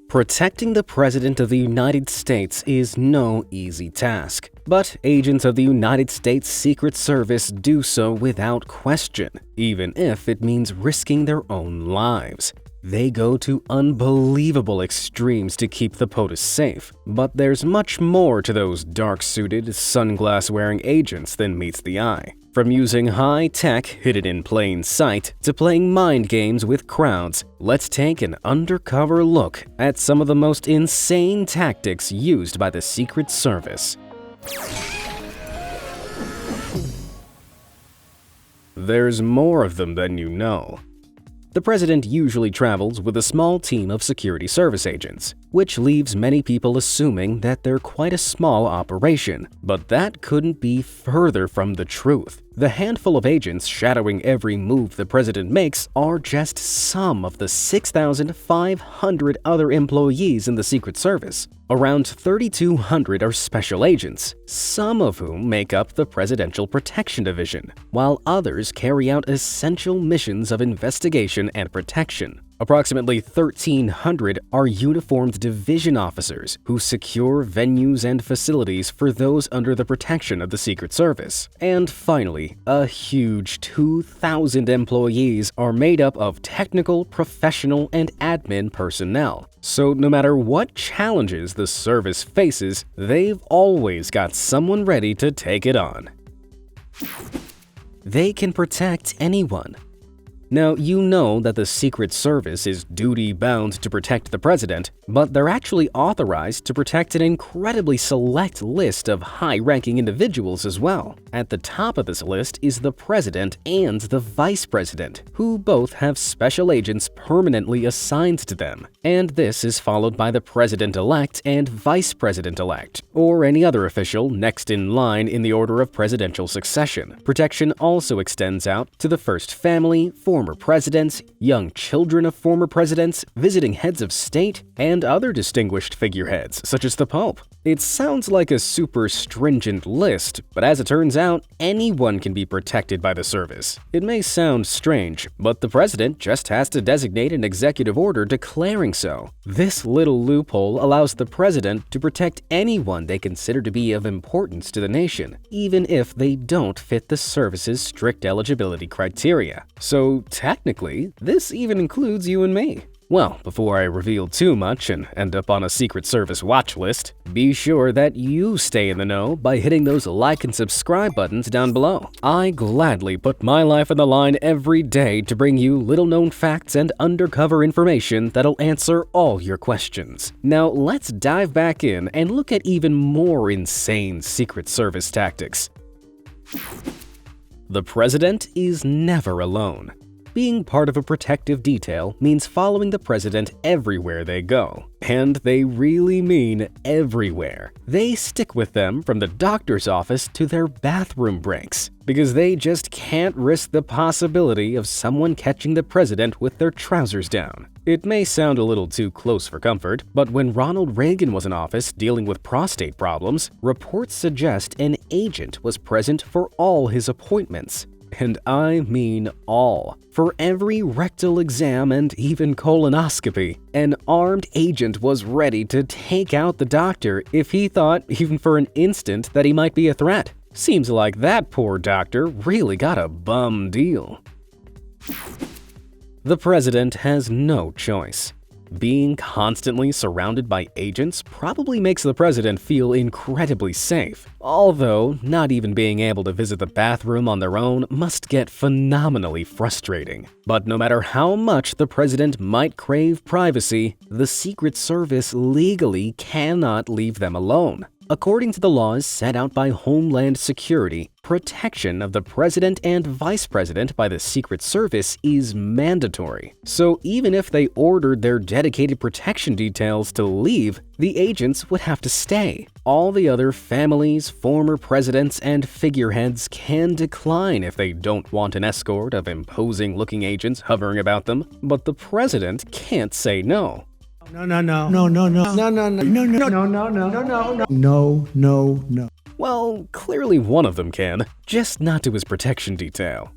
Protecting the President of the United States is no easy task, but agents of the United States Secret Service do so without question, even if it means risking their own lives. They go to unbelievable extremes to keep the POTUS safe, but there's much more to those dark-suited, sunglass-wearing agents than meets the eye. From using high-tech hidden in plain sight to playing mind games with crowds, let's take an undercover look at some of the most insane tactics used by the Secret Service. There's more of them than you know. The president usually travels with a small team of security service agents, which leaves many people assuming that they're quite a small operation, but that couldn't be further from the truth. The handful of agents shadowing every move the president makes are just some of the 6,500 other employees in the Secret Service. Around 3,200 are special agents, some of whom make up the Presidential Protection Division, while others carry out essential missions of investigation and protection. Approximately 1,300 are uniformed division officers who secure venues and facilities for those under the protection of the Secret Service. And finally, a huge 2,000 employees are made up of technical, professional, and admin personnel. So no matter what challenges the service faces, they've always got someone ready to take it on. They can protect anyone. Now, you know that the Secret Service is duty-bound to protect the president, but they're actually authorized to protect an incredibly select list of high-ranking individuals as well. At the top of this list is the president and the vice president, who both have special agents permanently assigned to them. And this is followed by the president-elect and vice president-elect, or any other official next in line in the order of presidential succession. Protection also extends out to the first family, former presidents, young children of former presidents, visiting heads of state, and other distinguished figureheads, such as the Pope. It sounds like a super stringent list, but as it turns out, anyone can be protected by the service. It may sound strange, but the president just has to designate an executive order declaring so. This little loophole allows the president to protect anyone they consider to be of importance to the nation, even if they don't fit the service's strict eligibility criteria. So technically, this even includes you and me. Well, before I reveal too much and end up on a Secret Service watch list, be sure that you stay in the know by hitting those like and subscribe buttons down below. I gladly put my life on the line every day to bring you little-known facts and undercover information that'll answer all your questions. Now, let's dive back in and look at even more insane Secret Service tactics. The president is never alone. Being part of a protective detail means following the president everywhere they go. And they really mean everywhere. They stick with them from the doctor's office to their bathroom breaks, because they just can't risk the possibility of someone catching the president with their trousers down. It may sound a little too close for comfort, but when Ronald Reagan was in office dealing with prostate problems, reports suggest an agent was present for all his appointments. And I mean all. For every rectal exam and even colonoscopy, an armed agent was ready to take out the doctor if he thought, even for an instant, that he might be a threat. Seems like that poor doctor really got a bum deal. The president has no choice. Being constantly surrounded by agents probably makes the president feel incredibly safe, although not even being able to visit the bathroom on their own must get phenomenally frustrating. But no matter how much the president might crave privacy, the Secret Service legally cannot leave them alone. According to the laws set out by Homeland Security, protection of the president and vice president by the Secret Service is mandatory. So even if they ordered their dedicated protection details to leave, the agents would have to stay. All the other families, former presidents, and figureheads can decline if they don't want an escort of imposing-looking agents hovering about them, but the president can't say no. No. Well, clearly one of them can, just not to his protection detail.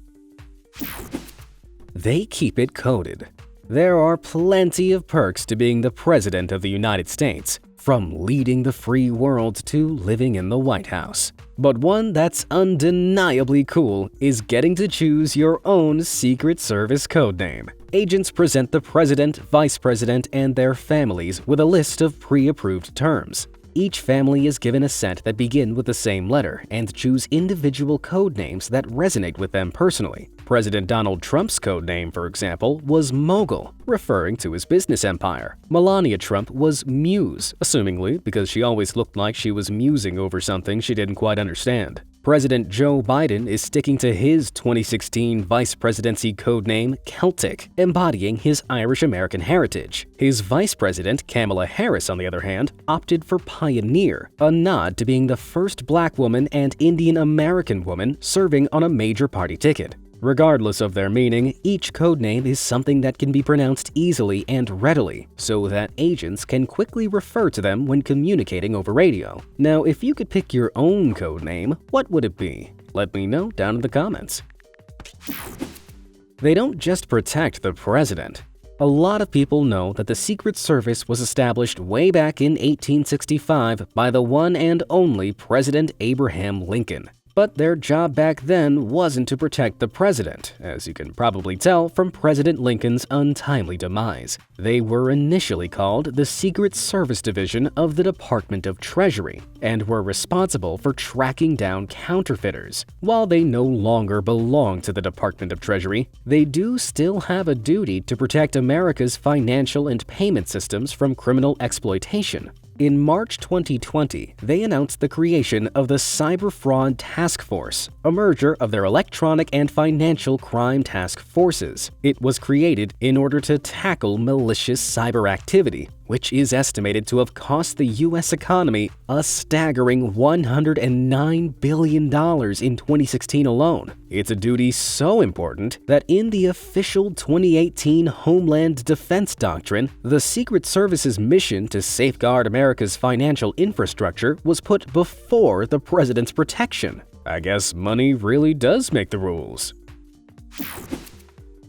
They keep it coded. There are plenty of perks to being the President of the United States, from leading the free world to living in the White House. But one that's undeniably cool is getting to choose your own Secret Service codename. Agents present the President, Vice President, and their families with a list of pre-approved terms. Each family is given a set that begin with the same letter and choose individual codenames that resonate with them personally. President Donald Trump's codename, for example, was Mogul, referring to his business empire. Melania Trump was Muse, assumingly because she always looked like she was musing over something she didn't quite understand. President Joe Biden is sticking to his 2016 vice presidency codename Celtic, embodying his Irish-American heritage. His vice president, Kamala Harris, on the other hand, opted for Pioneer, a nod to being the first black woman and Indian-American woman serving on a major party ticket. Regardless of their meaning, each codename is something that can be pronounced easily and readily, so that agents can quickly refer to them when communicating over radio. Now, if you could pick your own codename, what would it be? Let me know down in the comments. They don't just protect the president. A lot of people know that the Secret Service was established way back in 1865 by the one and only President Abraham Lincoln. But their job back then wasn't to protect the president, as you can probably tell from President Lincoln's untimely demise. They were initially called the Secret Service Division of the Department of Treasury and were responsible for tracking down counterfeiters. While they no longer belong to the Department of Treasury, they do still have a duty to protect America's financial and payment systems from criminal exploitation. In March 2020, they announced the creation of the Cyber Fraud Task Force, a merger of their electronic and financial crime task forces. It was created in order to tackle malicious cyber activity, which is estimated to have cost the U.S. economy a staggering $109 billion in 2016 alone. It's a duty so important that in the official 2018 Homeland Defense Doctrine, the Secret Service's mission to safeguard America's financial infrastructure was put before the president's protection. I guess money really does make the rules.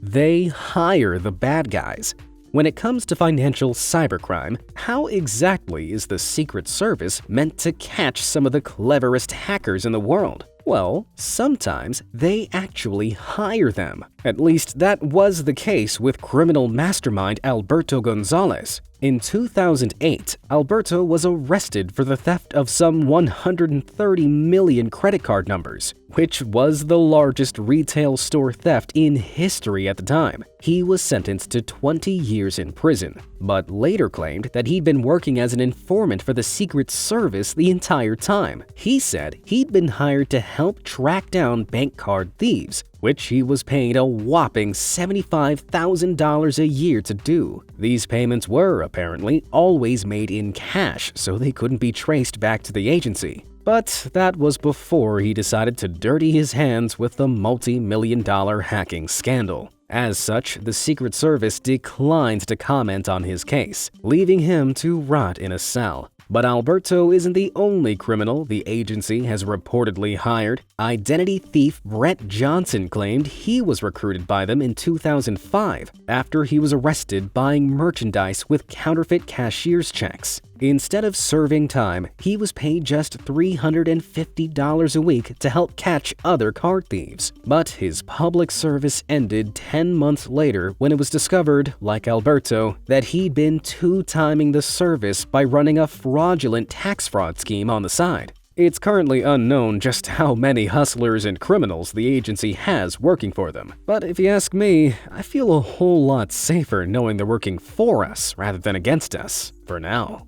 They hire the bad guys. When it comes to financial cybercrime, how exactly is the Secret Service meant to catch some of the cleverest hackers in the world? Well, sometimes they actually hire them. At least that was the case with criminal mastermind Alberto Gonzalez. In 2008, Alberto was arrested for the theft of some 130 million credit card numbers, which was the largest retail store theft in history at the time. He was sentenced to 20 years in prison, but later claimed that he'd been working as an informant for the Secret Service the entire time. He said he'd been hired to help track down bank card thieves, which he was paid a whopping $75,000 a year to do. These payments were, apparently, always made in cash, so they couldn't be traced back to the agency. But that was before he decided to dirty his hands with the multi-million-dollar hacking scandal. As such, the Secret Service declined to comment on his case, leaving him to rot in a cell. But Alberto isn't the only criminal the agency has reportedly hired. Identity thief Brett Johnson claimed he was recruited by them in 2005 after he was arrested buying merchandise with counterfeit cashier's checks. Instead of serving time, he was paid just $350 a week to help catch other card thieves. But his public service ended 10 months later when it was discovered, like Alberto, that he'd been two-timing the service by running a fraudulent tax fraud scheme on the side. It's currently unknown just how many hustlers and criminals the agency has working for them. But if you ask me, I feel a whole lot safer knowing they're working for us rather than against us, for now.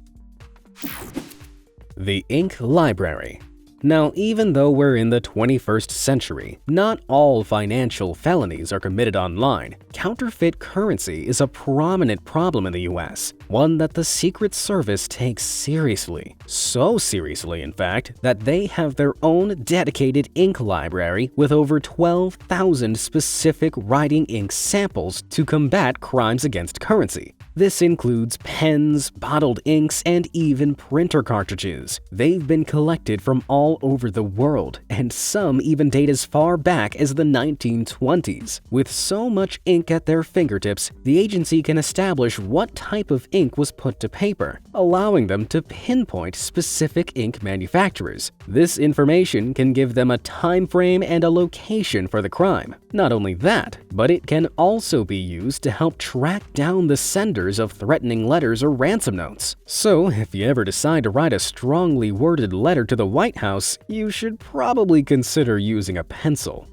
The Ink Library. Now, even though we're in the 21st century, not all financial felonies are committed online. Counterfeit currency is a prominent problem in the US, one that the Secret Service takes seriously. So seriously, in fact, that they have their own dedicated ink library with over 12,000 specific writing ink samples to combat crimes against currency. This includes pens, bottled inks, and even printer cartridges. They've been collected from all over the world, and some even date as far back as the 1920s. With so much ink at their fingertips, the agency can establish what type of ink was put to paper, allowing them to pinpoint specific ink manufacturers. This information can give them a time frame and a location for the crime. Not only that, but it can also be used to help track down the senders of threatening letters or ransom notes. So, if you ever decide to write a strongly worded letter to the White House, you should probably consider using a pencil.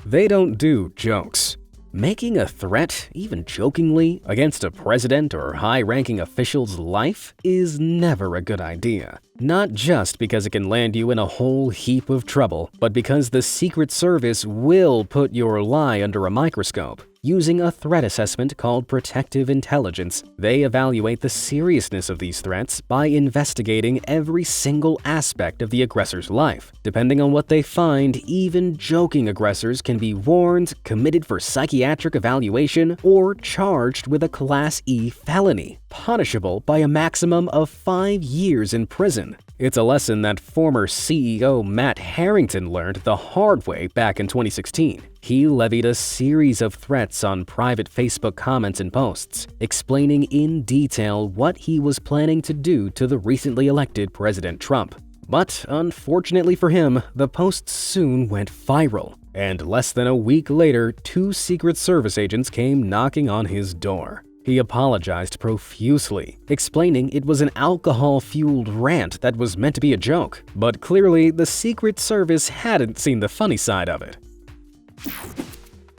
They don't do jokes. Making a threat, even jokingly, against a president or high-ranking official's life is never a good idea. Not just because it can land you in a whole heap of trouble, but because the Secret Service will put your lie under a microscope. Using a threat assessment called protective intelligence, they evaluate the seriousness of these threats by investigating every single aspect of the aggressor's life. Depending on what they find, even joking aggressors can be warned, committed for psychiatric evaluation, or charged with a Class E felony, punishable by a maximum of 5 years in prison. It's a lesson that former CEO Matt Harrington learned the hard way back in 2016. He levied a series of threats on private Facebook comments and posts, explaining in detail what he was planning to do to the recently elected President Trump. But unfortunately for him, the posts soon went viral, and less than a week later, 2 Secret Service agents came knocking on his door. He apologized profusely, explaining it was an alcohol-fueled rant that was meant to be a joke, but clearly the Secret Service hadn't seen the funny side of it.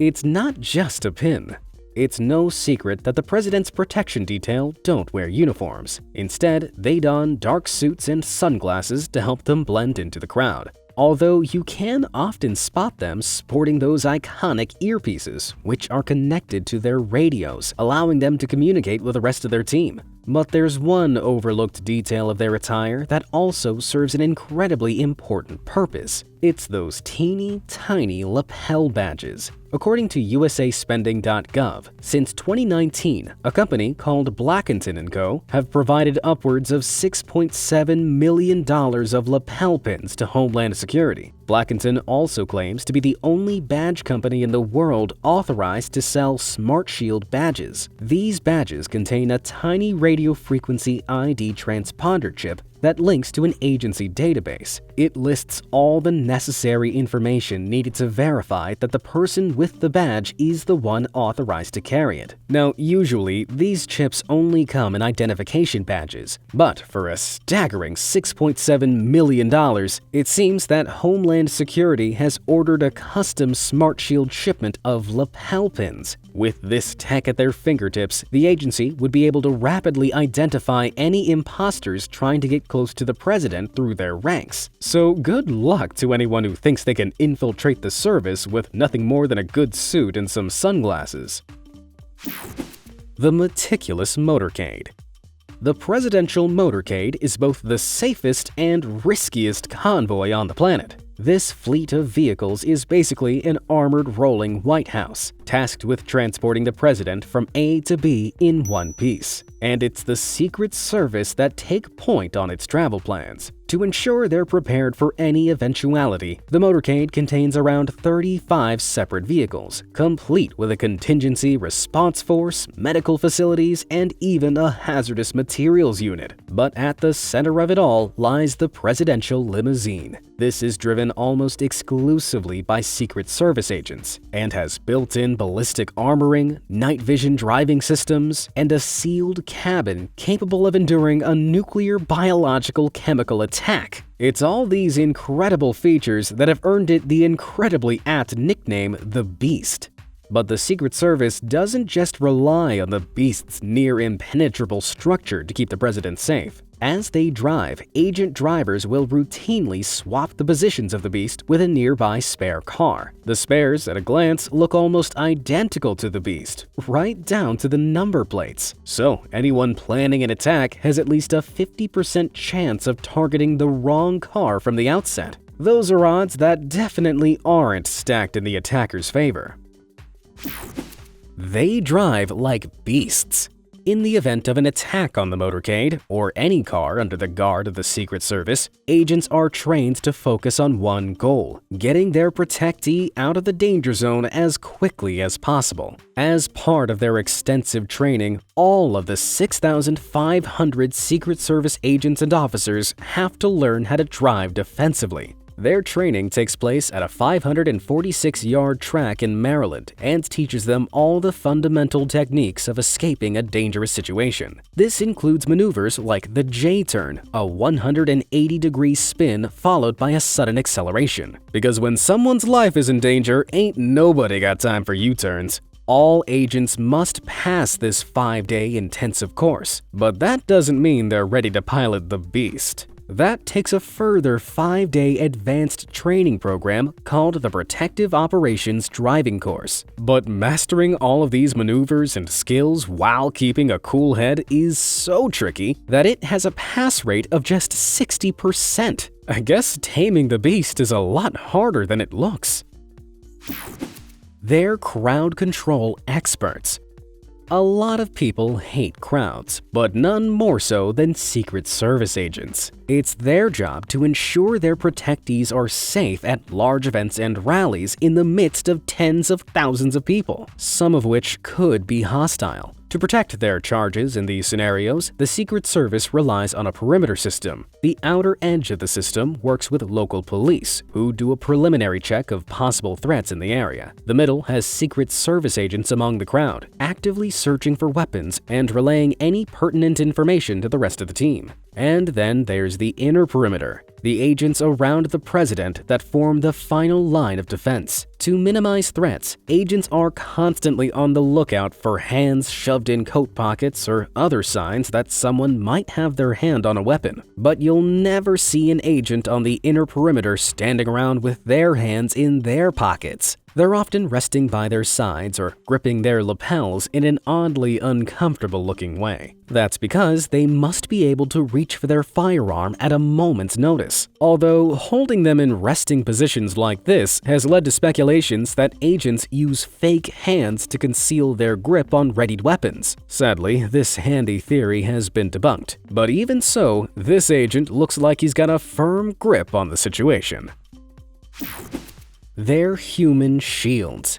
It's not just a pin. It's no secret that the president's protection detail don't wear uniforms. Instead, they don dark suits and sunglasses to help them blend into the crowd. Although you can often spot them sporting those iconic earpieces, which are connected to their radios, allowing them to communicate with the rest of their team. But there's one overlooked detail of their attire that also serves an incredibly important purpose. It's those teeny tiny lapel badges. According to usaspending.gov, since 2019, a company called Blackington & Co. have provided upwards of $6.7 million of lapel pins to Homeland Security. Blackington also claims to be the only badge company in the world authorized to sell Smart Shield badges. These badges contain a tiny radio frequency ID transponder chip that links to an agency database. It lists all the necessary information needed to verify that the person with the badge is the one authorized to carry it. Now, usually, these chips only come in identification badges, but for a staggering $6.7 million, it seems that Homeland Security has ordered a custom Smart Shield shipment of lapel pins. With this tech at their fingertips, the agency would be able to rapidly identify any imposters trying to get close to the president through their ranks. So good luck to anyone who thinks they can infiltrate the service with nothing more than a good suit and some sunglasses. The meticulous motorcade. The presidential motorcade is both the safest and riskiest convoy on the planet. This fleet of vehicles is basically an armored rolling White House, tasked with transporting the president from A to B in one piece. And it's the Secret Service that take point on its travel plans. To ensure they're prepared for any eventuality, the motorcade contains around 35 separate vehicles, complete with a contingency response force, medical facilities, and even a hazardous materials unit. But at the center of it all lies the presidential limousine. This is driven almost exclusively by Secret Service agents and has built-in ballistic armoring, night vision driving systems, and a sealed cabin capable of enduring a nuclear, biological, chemical attack. It's all these incredible features that have earned it the incredibly apt nickname the Beast. But the Secret Service doesn't just rely on the Beast's near-impenetrable structure to keep the president safe. As they drive, agent drivers will routinely swap the positions of the Beast with a nearby spare car. The spares, at a glance, look almost identical to the Beast, right down to the number plates. So, anyone planning an attack has at least a 50% chance of targeting the wrong car from the outset. Those are odds that definitely aren't stacked in the attacker's favor. They drive like beasts. In the event of an attack on the motorcade, or any car under the guard of the Secret Service, agents are trained to focus on one goal: getting their protectee out of the danger zone as quickly as possible. As part of their extensive training, all of the 6,500 Secret Service agents and officers have to learn how to drive defensively. Their training takes place at a 546-yard track in Maryland and teaches them all the fundamental techniques of escaping a dangerous situation. This includes maneuvers like the J-turn, a 180-degree spin followed by a sudden acceleration. Because when someone's life is in danger, ain't nobody got time for U-turns. All agents must pass this 5-day intensive course, but that doesn't mean they're ready to pilot the beast. That takes a further 5-day advanced training program called the Protective Operations Driving Course. But mastering all of these maneuvers and skills while keeping a cool head is so tricky that it has a pass rate of just 60%. I guess taming the beast is a lot harder than it looks. They're crowd control experts. A lot of people hate crowds, but none more so than Secret Service agents. It's their job to ensure their protectees are safe at large events and rallies in the midst of tens of thousands of people, some of which could be hostile. To protect their charges in these scenarios, the Secret Service relies on a perimeter system. The outer edge of the system works with local police, who do a preliminary check of possible threats in the area. The middle has Secret Service agents among the crowd, actively searching for weapons and relaying any pertinent information to the rest of the team. And then there's the inner perimeter, the agents around the president that form the final line of defense. To minimize threats, agents are constantly on the lookout for hands shoved in coat pockets or other signs that someone might have their hand on a weapon. But you'll never see an agent on the inner perimeter standing around with their hands in their pockets. They're often resting by their sides or gripping their lapels in an oddly uncomfortable-looking way. That's because they must be able to reach for their firearm at a moment's notice. Although holding them in resting positions like this has led to speculations that agents use fake hands to conceal their grip on readied weapons. Sadly, this handy theory has been debunked. But even so, this agent looks like he's got a firm grip on the situation. They're human shields.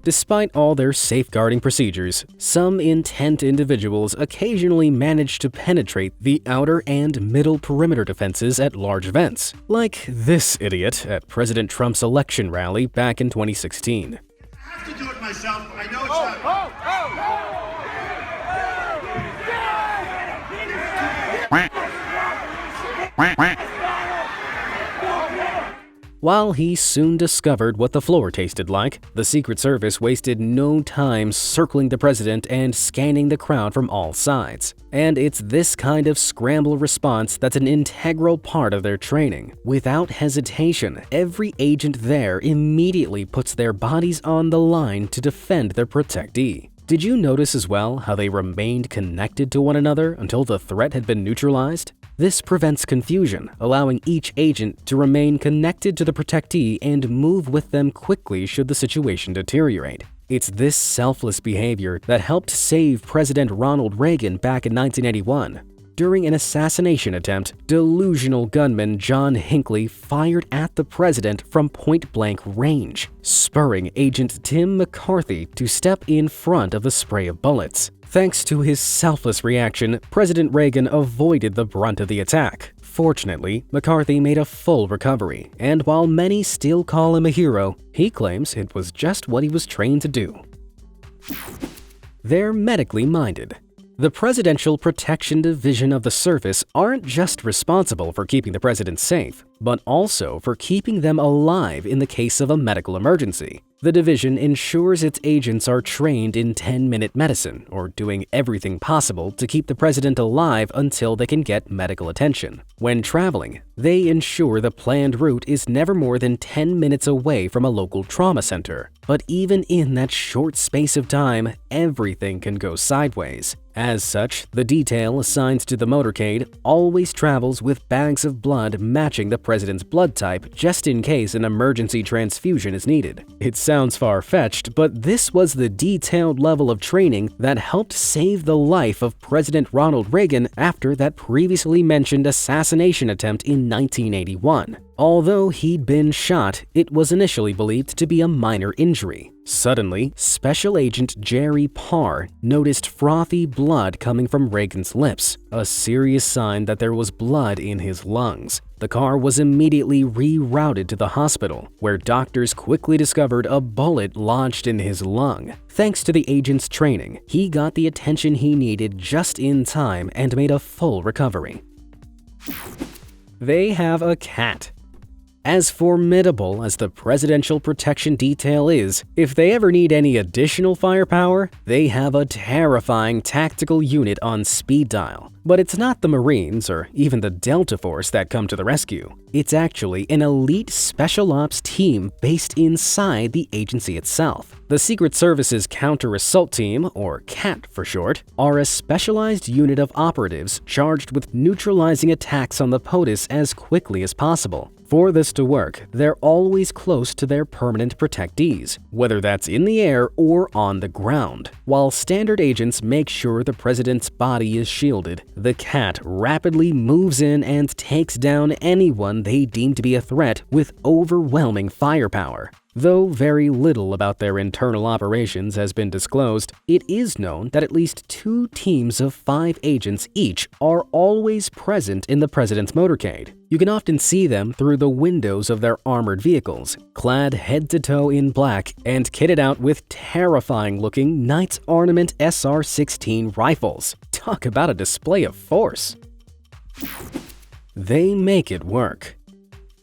Despite all their safeguarding procedures, some intent individuals occasionally manage to penetrate the outer and middle perimeter defenses at large events, like this idiot at President Trump's election rally back in 2016. I have to do it myself. I know it's not. While he soon discovered what the floor tasted like, the Secret Service wasted no time circling the president and scanning the crowd from all sides. And it's this kind of scramble response that's an integral part of their training. Without hesitation, every agent there immediately puts their bodies on the line to defend their protectee. Did you notice as well how they remained connected to one another until the threat had been neutralized? This prevents confusion, allowing each agent to remain connected to the protectee and move with them quickly should the situation deteriorate. It's this selfless behavior that helped save President Ronald Reagan back in 1981. During an assassination attempt, delusional gunman John Hinckley fired at the president from point-blank range, spurring Agent Tim McCarthy to step in front of the spray of bullets. Thanks to his selfless reaction, President Reagan avoided the brunt of the attack. Fortunately, McCarthy made a full recovery, and while many still call him a hero, he claims it was just what he was trained to do. They're medically minded. The Presidential Protection Division of the service aren't just responsible for keeping the president safe, but also for keeping them alive in the case of a medical emergency. The division ensures its agents are trained in 10-minute medicine, or doing everything possible to keep the president alive until they can get medical attention. When traveling, They ensure the planned route is never more than 10 minutes away from a local trauma center. But even in that short space of time, everything can go sideways. As such, the detail assigned to the motorcade always travels with bags of blood matching the president's blood type just in case an emergency transfusion is needed. It sounds far-fetched, but this was the detailed level of training that helped save the life of President Ronald Reagan after that previously mentioned assassination attempt in 1981. Although he'd been shot, it was initially believed to be a minor injury. Suddenly, Special Agent Jerry Parr noticed frothy blood coming from Reagan's lips, a serious sign that there was blood in his lungs. The car was immediately rerouted to the hospital, where doctors quickly discovered a bullet lodged in his lung. Thanks to the agent's training, he got the attention he needed just in time and made a full recovery. They have a cat. As formidable as the Presidential Protection Detail is, if they ever need any additional firepower, they have a terrifying tactical unit on speed dial. But it's not the Marines or even the Delta Force that come to the rescue. It's actually an elite special ops team based inside the agency itself. The Secret Service's Counter Assault Team, or CAT for short, are a specialized unit of operatives charged with neutralizing attacks on the POTUS as quickly as possible. For this to work, they're always close to their permanent protectees, whether that's in the air or on the ground. While standard agents make sure the president's body is shielded, the CAT rapidly moves in and takes down anyone they deem to be a threat with overwhelming firepower. Though very little about their internal operations has been disclosed, it is known that at least 2 teams of 5 agents each are always present in the president's motorcade. You can often see them through the windows of their armored vehicles, clad head to toe in black and kitted out with terrifying-looking Knight's Ornament SR-16 rifles. Talk about a display of force! They make it work.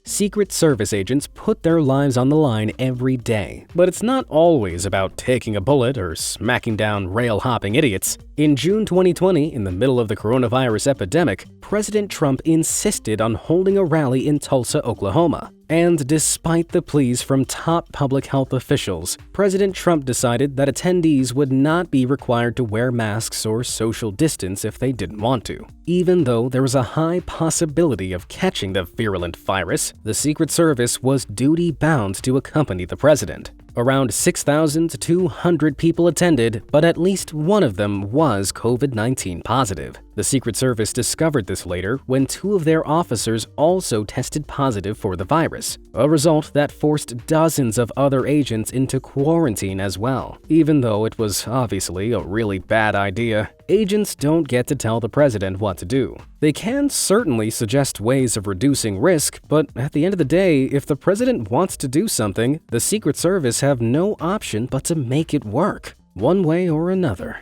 Secret Service agents put their lives on the line every day, but it's not always about taking a bullet or smacking down rail-hopping idiots. In June 2020, in the middle of the coronavirus epidemic, President Trump insisted on holding a rally in Tulsa, Oklahoma. And despite the pleas from top public health officials, President Trump decided that attendees would not be required to wear masks or social distance if they didn't want to. Even though there was a high possibility of catching the virulent virus, the Secret Service was duty-bound to accompany the president. Around 6,200 people attended, but at least one of them was COVID-19 positive. The Secret Service discovered this later when 2 of their officers also tested positive for the virus, a result that forced dozens of other agents into quarantine as well. Even though it was obviously a really bad idea, agents don't get to tell the president what to do. They can certainly suggest ways of reducing risk, but at the end of the day, if the president wants to do something, the Secret Service have no option but to make it work, one way or another.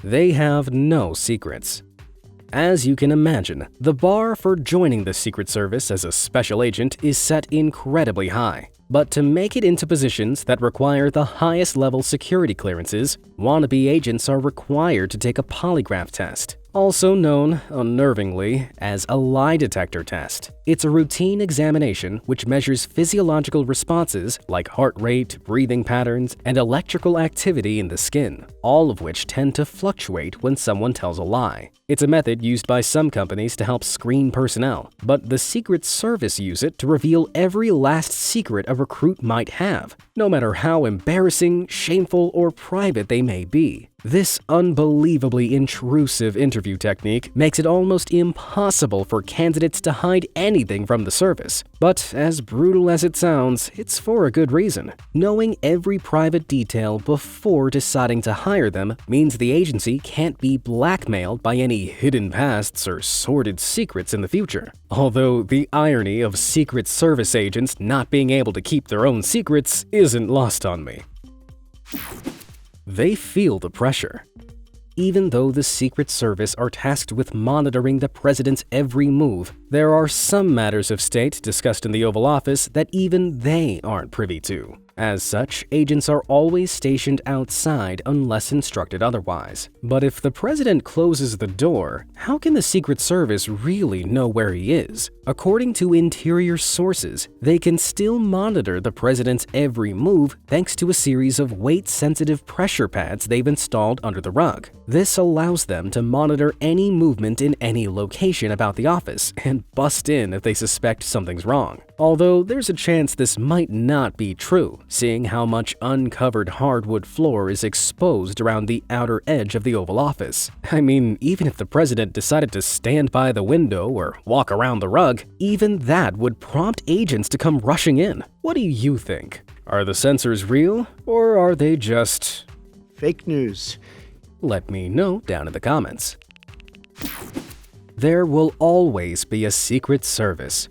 They have no secrets. As you can imagine, the bar for joining the Secret Service as a special agent is set incredibly high. But to make it into positions that require the highest level security clearances, wannabe agents are required to take a polygraph test, also known, unnervingly, as a lie detector test. It's a routine examination which measures physiological responses like heart rate, breathing patterns, and electrical activity in the skin, all of which tend to fluctuate when someone tells a lie. It's a method used by some companies to help screen personnel, but the Secret Service use it to reveal every last secret a recruit might have, no matter how embarrassing, shameful, or private they may be. This unbelievably intrusive interview technique makes it almost impossible for candidates to hide anything from the service. But as brutal as it sounds, it's for a good reason. Knowing every private detail before deciding to hire them means the agency can't be blackmailed by any hidden pasts or sordid secrets in the future. Although the irony of Secret Service agents not being able to keep their own secrets isn't lost on me. They feel the pressure. Even though the Secret Service are tasked with monitoring the president's every move, there are some matters of state discussed in the Oval Office that even they aren't privy to. As such, agents are always stationed outside unless instructed otherwise. But if the president closes the door, how can the Secret Service really know where he is? According to interior sources, they can still monitor the president's every move thanks to a series of weight-sensitive pressure pads they've installed under the rug. This allows them to monitor any movement in any location about the office and bust in if they suspect something's wrong. Although there's a chance this might not be true, seeing how much uncovered hardwood floor is exposed around the outer edge of the Oval Office. I mean, even if the president decided to stand by the window or walk around the rug, even that would prompt agents to come rushing in. What do you think? Are the sensors real, or are they just fake news? Let me know down in the comments. There will always be a Secret Service.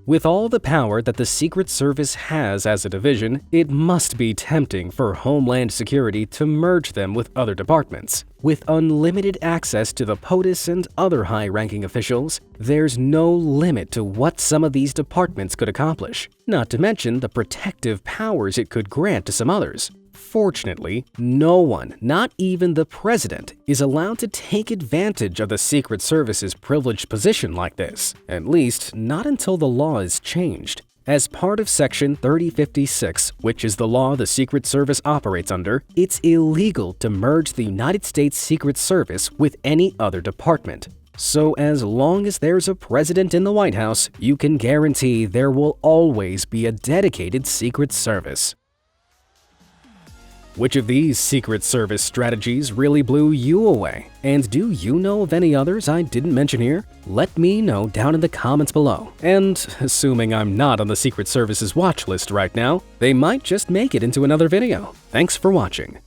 With all the power that the Secret Service has as a division, it must be tempting for Homeland Security to merge them with other departments. With unlimited access to the POTUS and other high-ranking officials, there's no limit to what some of these departments could accomplish, not to mention the protective powers it could grant to some others. Fortunately, no one, not even the president, is allowed to take advantage of the Secret Service's privileged position like this, at least not until the law is changed. As part of Section 3056, which is the law the Secret Service operates under, it's illegal to merge the United States Secret Service with any other department. So as long as there's a president in the White House, you can guarantee there will always be a dedicated Secret Service. Which of these Secret Service strategies really blew you away? And do you know of any others I didn't mention here? Let me know down in the comments below. And assuming I'm not on the Secret Service's watch list right now, they might just make it into another video. Thanks for watching.